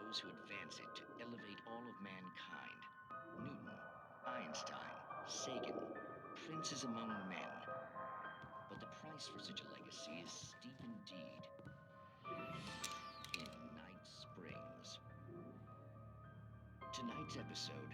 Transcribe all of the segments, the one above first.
those who advance it to elevate all of mankind. Newton, Einstein, Sagan, princes among men. But the price for such a legacy is steep indeed. In Night Springs. Tonight's episode,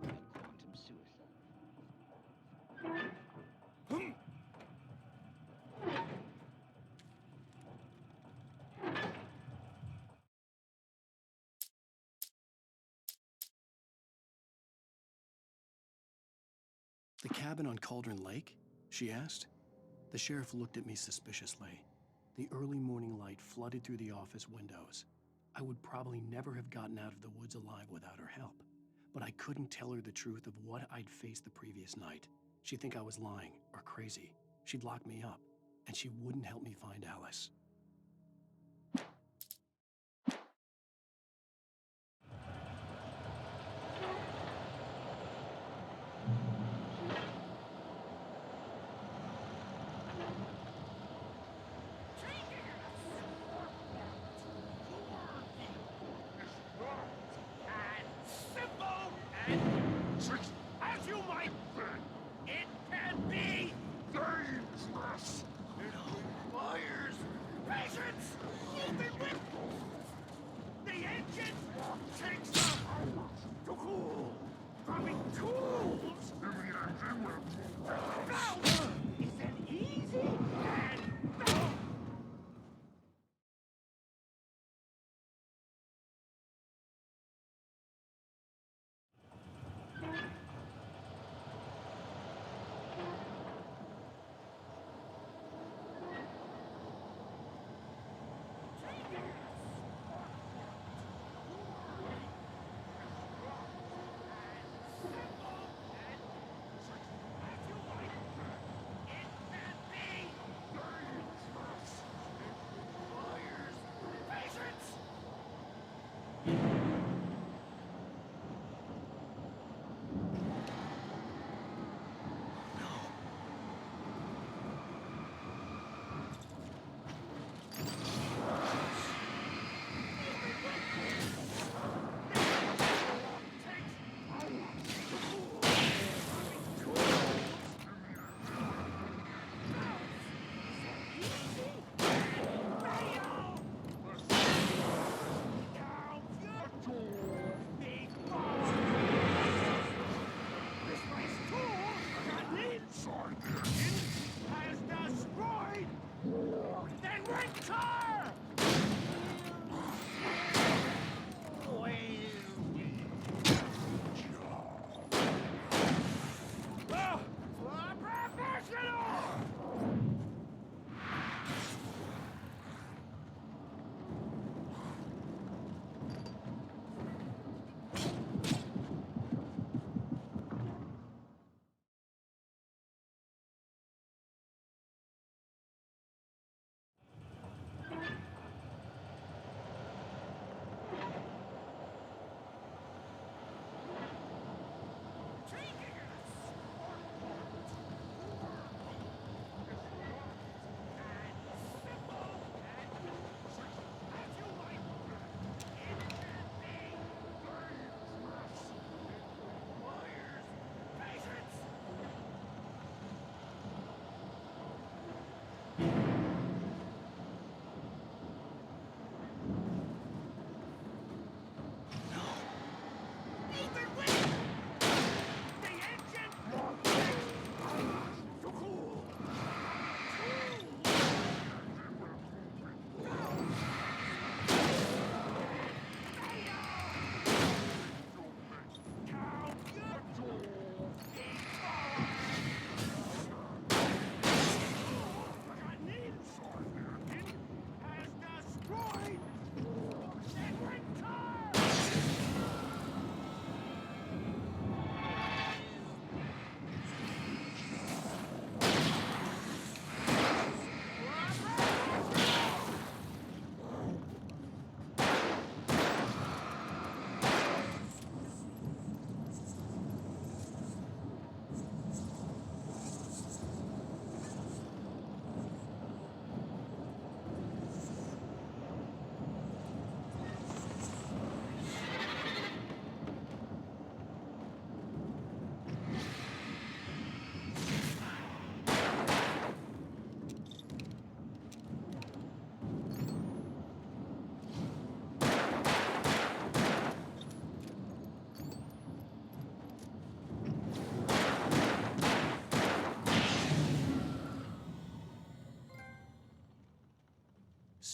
a quantum suicide. The cabin on Cauldron Lake? She asked. The sheriff looked at me suspiciously. The early morning light flooded through the office windows. I would probably never have gotten out of the woods alive without her help. But I couldn't tell her the truth of what I'd faced the previous night. She'd think I was lying or crazy. She'd lock me up, and she wouldn't help me find Alice. As you might think, it can be dangerous. It requires patience. You've been with the engine takes time to cool. Dropping tools in the engine isn't easy and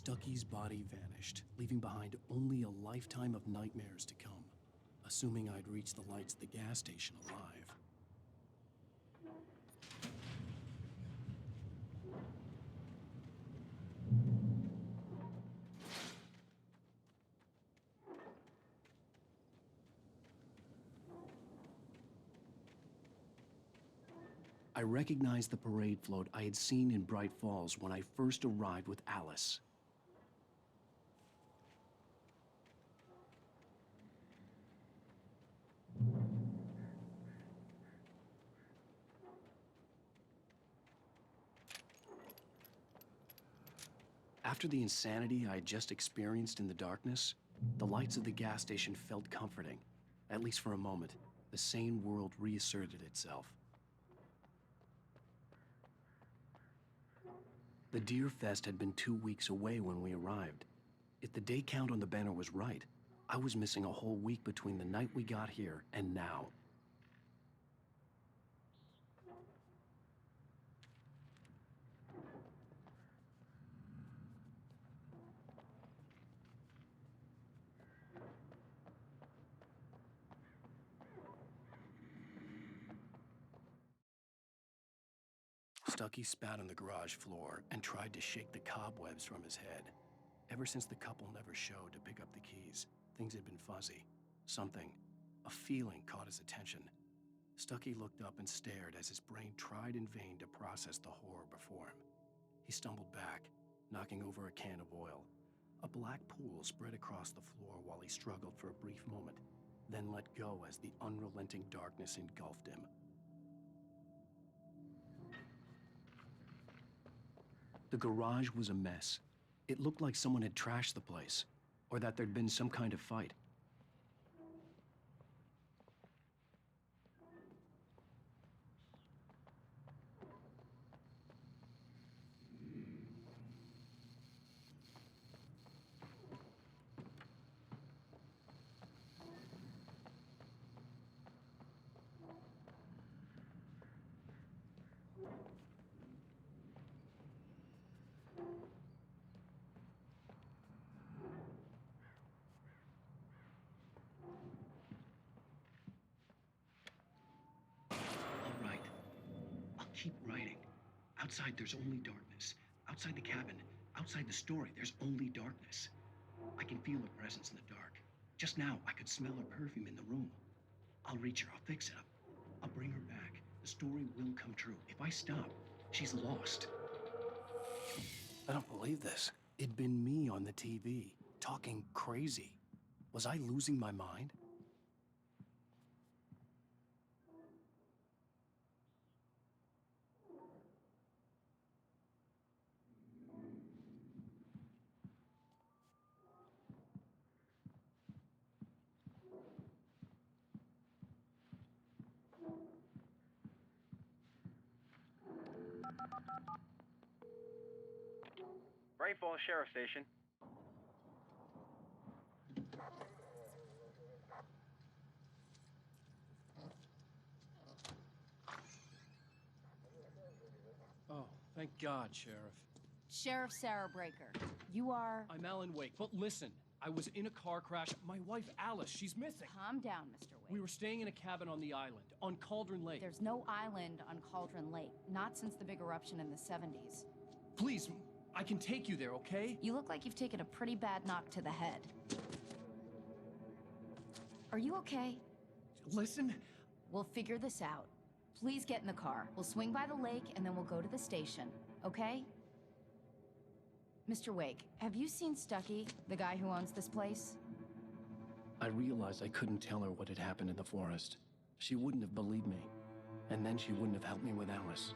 Stucky's body vanished, leaving behind only a lifetime of nightmares to come, assuming I'd reached the lights of the gas station alive. I recognized the parade float I had seen in Bright Falls when I first arrived with Alice. After the insanity I had just experienced in the darkness, the lights of the gas station felt comforting. At least for a moment, the sane world reasserted itself. The Deer Fest had been 2 weeks away when we arrived. If the day count on the banner was right, I was missing a whole week between the night we got here and now. Stucky spat on the garage floor and tried to shake the cobwebs from his head. Ever since the couple never showed to pick up the keys, things had been fuzzy. Something, a feeling caught his attention. Stucky looked up and stared as his brain tried in vain to process the horror before him. He stumbled back, knocking over a can of oil. A black pool spread across the floor while he struggled for a brief moment, then let go as the unrelenting darkness engulfed him. The garage was a mess. It looked like someone had trashed the place, or that there'd been some kind of fight. All right. I'll keep writing. Outside, there's only darkness. Outside the cabin, outside the story, there's only darkness. I can feel her presence in the dark. Just now, I could smell her perfume in the room. I'll reach her. I'll fix it up. I'll bring her back. The story will come true. If I stop, she's lost. I don't believe this. It'd been me on the TV, talking crazy. Was I losing my mind? Bright Falls Sheriff Station. Oh, thank God, Sheriff. Sheriff Sarah Breaker, you are... I'm Alan Wake, but listen, I was in a car crash. My wife, Alice, she's missing. Calm down, Mr. Wake. We were staying in a cabin on the island, on Cauldron Lake. There's no island on Cauldron Lake, not since the big eruption in the 70s. Please, I can take you there, okay? You look like you've taken a pretty bad knock to the head. Are you okay? Listen. We'll figure this out. Please get in the car. We'll swing by the lake and then we'll go to the station, okay? Mr. Wake, have you seen Stucky, the guy who owns this place? I realized I couldn't tell her what had happened in the forest. She wouldn't have believed me. And then she wouldn't have helped me with Alice.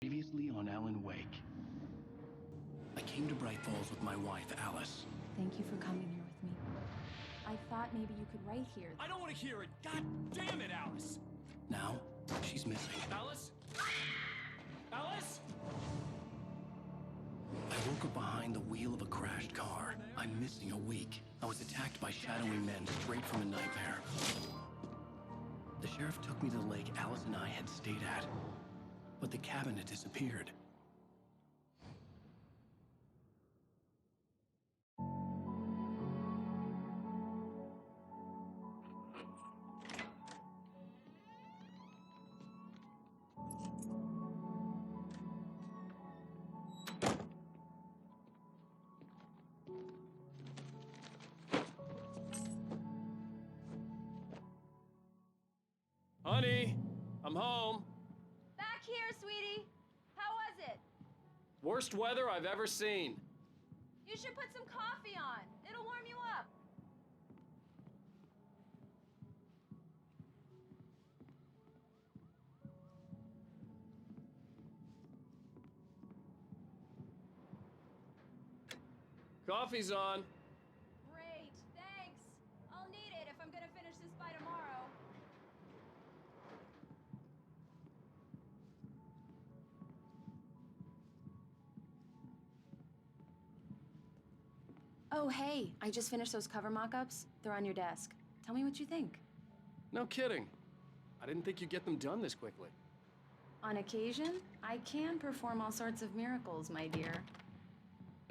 Previously on Alan Wake. I came to Bright Falls with my wife, Alice. Thank you for coming here with me. I thought maybe you could write here. I don't want to hear it! God damn it, Alice! Now, she's missing. Alice? Alice? I woke up behind the wheel of a crashed car. I'm missing a week. I was attacked by shadowy men straight from a nightmare. The sheriff took me to the lake Alice and I had stayed at. But the cabin had disappeared. Honey, I'm home. Back here, sweetie. How was it? Worst weather I've ever seen. You should put some coffee on. It'll warm you up. Coffee's on. Great, thanks. I'll need it if I'm gonna finish this by tomorrow. Oh, hey, I just finished those cover mock-ups. They're on your desk. Tell me what you think. No kidding. I didn't think you'd get them done this quickly. On occasion, I can perform all sorts of miracles, my dear.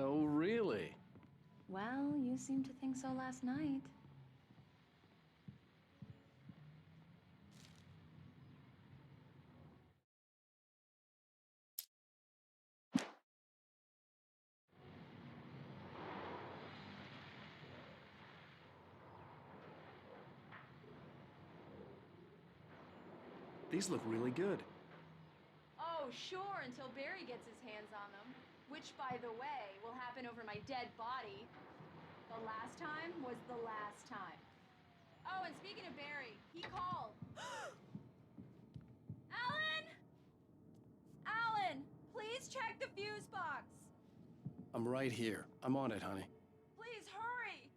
Oh, really? Well, you seemed to think so last night. These look really good. Oh, sure, until Barry gets his hands on them. Which, by the way, will happen over my dead body. The last time was the last time. Oh, and speaking of Barry, he called. Alan! Alan, please check the fuse box. I'm right here. I'm on it, honey. Please hurry.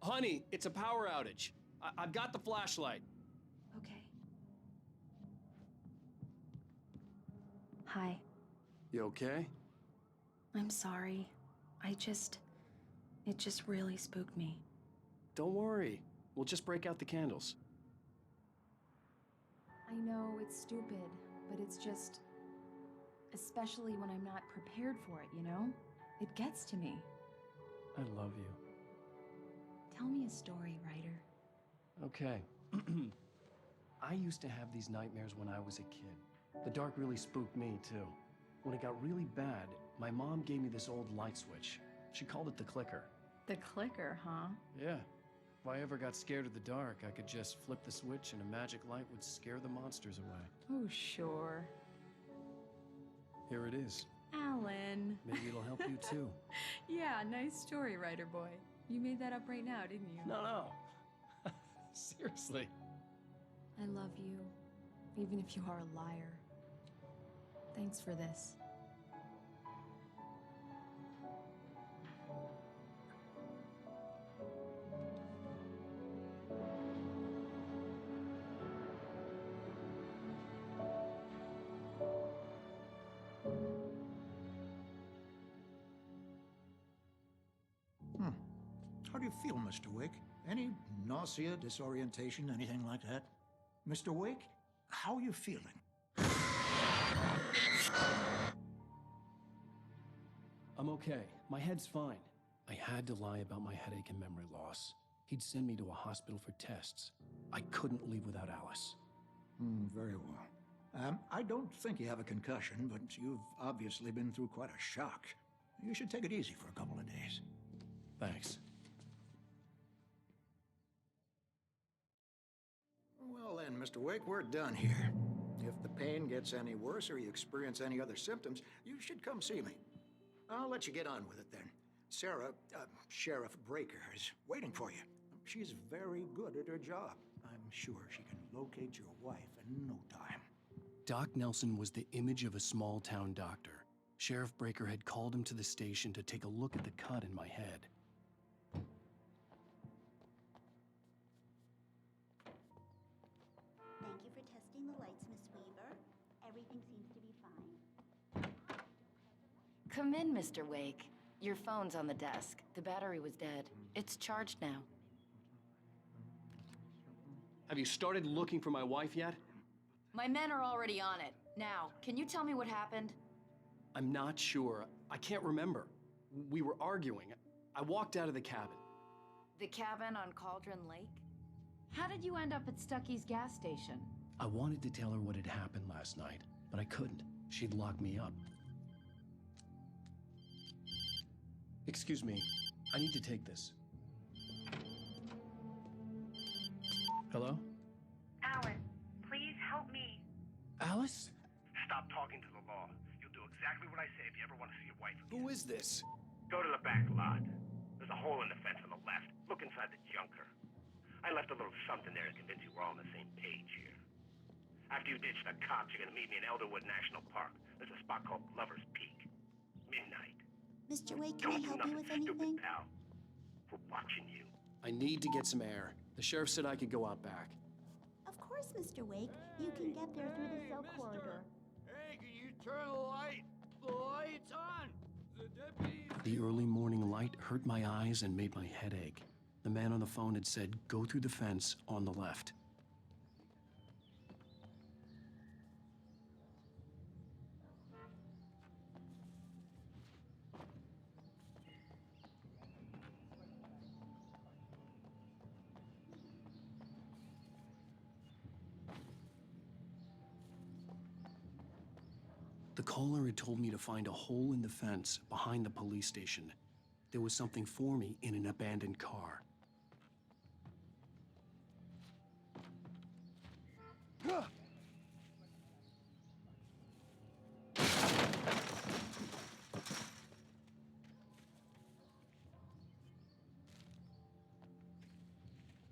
Honey, it's a power outage. I've got the flashlight. Okay. Hi. You okay? I'm sorry. It just really spooked me. Don't worry. We'll just break out the candles. I know it's stupid, but it's just... Especially when I'm not prepared for it, you know? It gets to me. I love you. Tell me a story, writer. Okay. I used to have these nightmares when I was a kid. The dark really spooked me, too. When it got really bad, my mom gave me this old light switch. She called it the clicker. The clicker, huh? Yeah. If I ever got scared of the dark, I could just flip the switch and a magic light would scare the monsters away. Oh, sure. Here it is. Alan. Maybe it'll help you, too. Yeah, nice story, writer boy. You made that up right now, didn't you? No. Seriously. I love you, even if you are a liar. Thanks for this. How do you feel, Mr. Wake? Any nausea, disorientation, anything like that? Mr. Wake, how are you feeling? I'm okay. My head's fine. I had to lie about my headache and memory loss. He'd send me to a hospital for tests. I couldn't leave without Alice. Very well. I don't think you have a concussion, but you've obviously been through quite a shock. You should take it easy for a couple of days. Thanks. Well then, Mr. Wake, we're done here. If the pain gets any worse or you experience any other symptoms, you should come see me. I'll let you get on with it then. Sarah, Sheriff Breaker, is waiting for you. She's very good at her job. I'm sure she can locate your wife in no time. Doc Nelson was the image of a small-town doctor. Sheriff Breaker had called him to the station to take a look at the cut in my head. Thank you for testing the lights, Miss Weaver. Everything seems to be fine. Come in, Mr. Wake. Your phone's on the desk. The battery was dead. It's charged now. Have you started looking for my wife yet? My men are already on it. Now, can you tell me what happened? I'm not sure. I can't remember. We were arguing. I walked out of the cabin. The cabin on Cauldron Lake? How did you end up at Stucky's gas station? I wanted to tell her what had happened last night, but I couldn't. She'd lock me up. Excuse me. I need to take this. Hello? Alan, please help me. Alice? Stop talking to the law. You'll do exactly what I say if you ever want to see your wife again. Who is this? Go to the back lot. There's a hole in the fence on the left. Look inside the junker. I left a little something there to convince you we're all on the same page here. After you ditch the cops, you're gonna meet me in Elderwood National Park. There's a spot called Lover's Peak. Midnight. Mr. Wake, can I Don't do help you nothing with stupid, anything? pal. We're watching you. I need to get some air. The sheriff said I could go out back. Of course, Mr. Wake. You can get there through the cell corridor. Hey, can you turn the light? The light's on! The deputy... The early morning light hurt my eyes and made my head ache. The man on the phone had said, go through the fence on the left. The caller had told me to find a hole in the fence behind the police station. There was something for me in an abandoned car.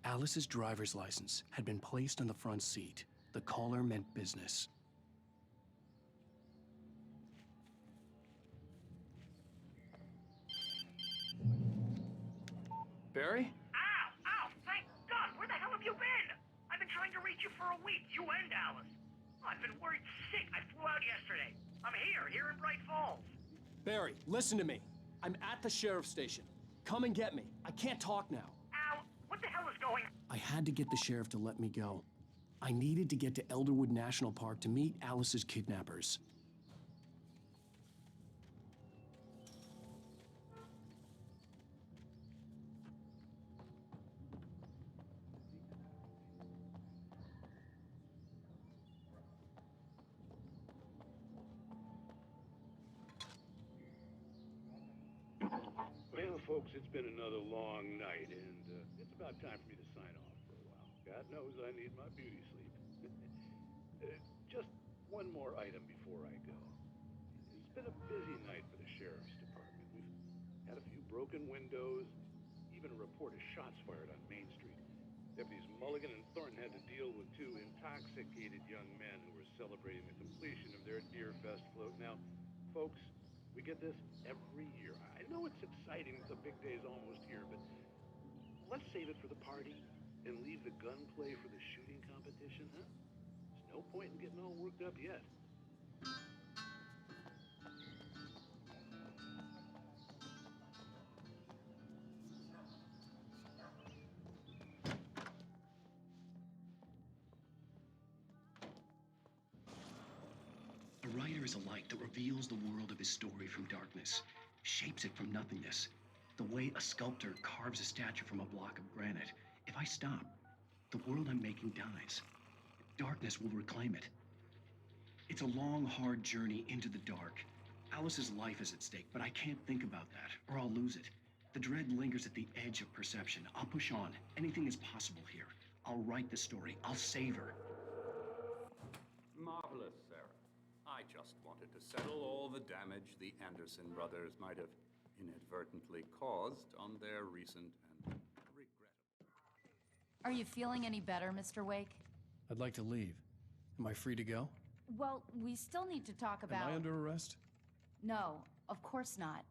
Alice's driver's license had been placed on the front seat. The caller meant business. Barry? Ow! Ow! Thank God! Where the hell have you been? I've been trying to reach you for a week, you and Alice. I've been worried sick. I flew out yesterday. I'm here in Bright Falls. Barry, listen to me. I'm at the sheriff's station. Come and get me. I can't talk now. Ow! What the hell is going on? I had to get the sheriff to let me go. I needed to get to Elderwood National Park to meet Alice's kidnappers. Well, folks, it's been another long night, and it's about time for me to sign off for a while. God knows I need my beauty sleep. Just one more item before I go. It's been a busy night for the sheriff's department. We've had a few broken windows, even a report of shots fired on Main Street. Deputies Mulligan and Thornton had to deal with two intoxicated young men who were celebrating the completion of their Deer Fest float. Now, folks, we get this every year. I know it's exciting, the big day's almost here, but let's save it for the party and leave the gunplay for the shooting competition, huh? There's no point in getting all worked up yet. A writer is a light that reveals the world of his story from darkness, shapes it from nothingness. The way a sculptor carves a statue from a block of granite. If I stop, the world I'm making dies. Darkness will reclaim it. It's a long, hard journey into the dark. Alice's life is at stake, but I can't think about that, or I'll lose it. The dread lingers at the edge of perception. I'll push on. Anything is possible here. I'll write the story. I'll save her. Marvelous, Sarah. I just wanted to settle all the damage the Anderson brothers might have inadvertently caused on their recent and regrettable... Are you feeling any better, Mr. Wake? I'd like to leave. Am I free to go? Well, we still need to talk about... Am I under arrest? No, of course not.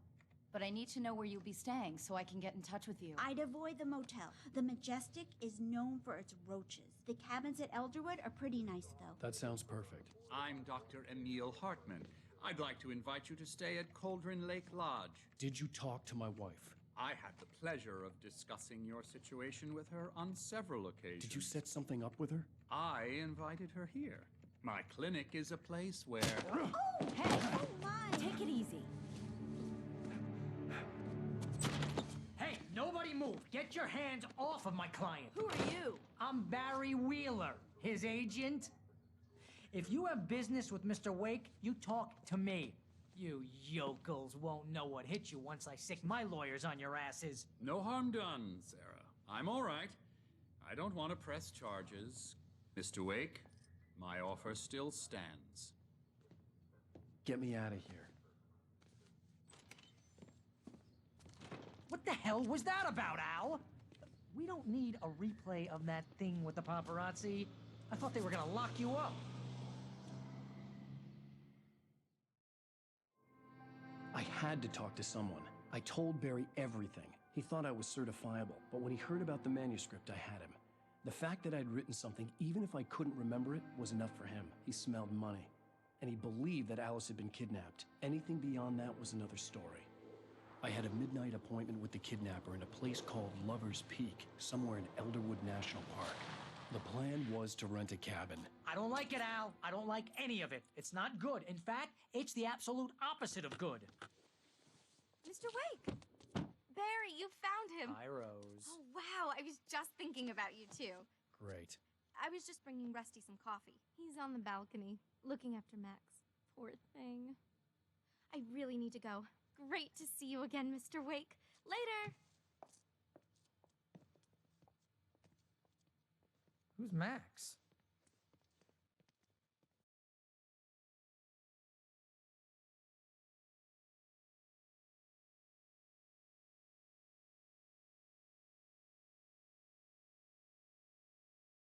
But I need to know where you'll be staying so I can get in touch with you. I'd avoid the motel. The Majestic is known for its roaches. The cabins at Elderwood are pretty nice, though. That sounds perfect. I'm Dr. Emil Hartman. I'd like to invite you to stay at Cauldron Lake Lodge. Did you talk to my wife? I had the pleasure of discussing your situation with her on several occasions. Did you set something up with her? I invited her here. My clinic is a place where... Oh, hey! Oh, my! Take it easy. Hey, nobody move! Get your hands off of my client! Who are you? I'm Barry Wheeler, his agent. If you have business with Mr. Wake, you talk to me. You yokels won't know what hit you once I sick my lawyers on your asses. No harm done, Sarah. I'm all right. I don't want to press charges. Mr. Wake, my offer still stands. Get me out of here. What the hell was that about, Al? We don't need a replay of that thing with the paparazzi. I thought they were gonna lock you up. I had to talk to someone. I told Barry everything. He thought I was certifiable, but when he heard about the manuscript, I had him. The fact that I'd written something, even if I couldn't remember it, was enough for him. He smelled money. And he believed that Alice had been kidnapped. Anything beyond that was another story. I had a midnight appointment with the kidnapper in a place called Lover's Peak, somewhere in Elderwood National Park. The plan was to rent a cabin. I don't like it, Al. I don't like any of it. It's not good. In fact, it's the absolute opposite of good. Mr. Wake! Barry, you found him! Hi, Rose. Oh, wow. I was just thinking about you, too. Great. I was just bringing Rusty some coffee. He's on the balcony, looking after Max. Poor thing. I really need to go. Great to see you again, Mr. Wake. Later! Who's Max?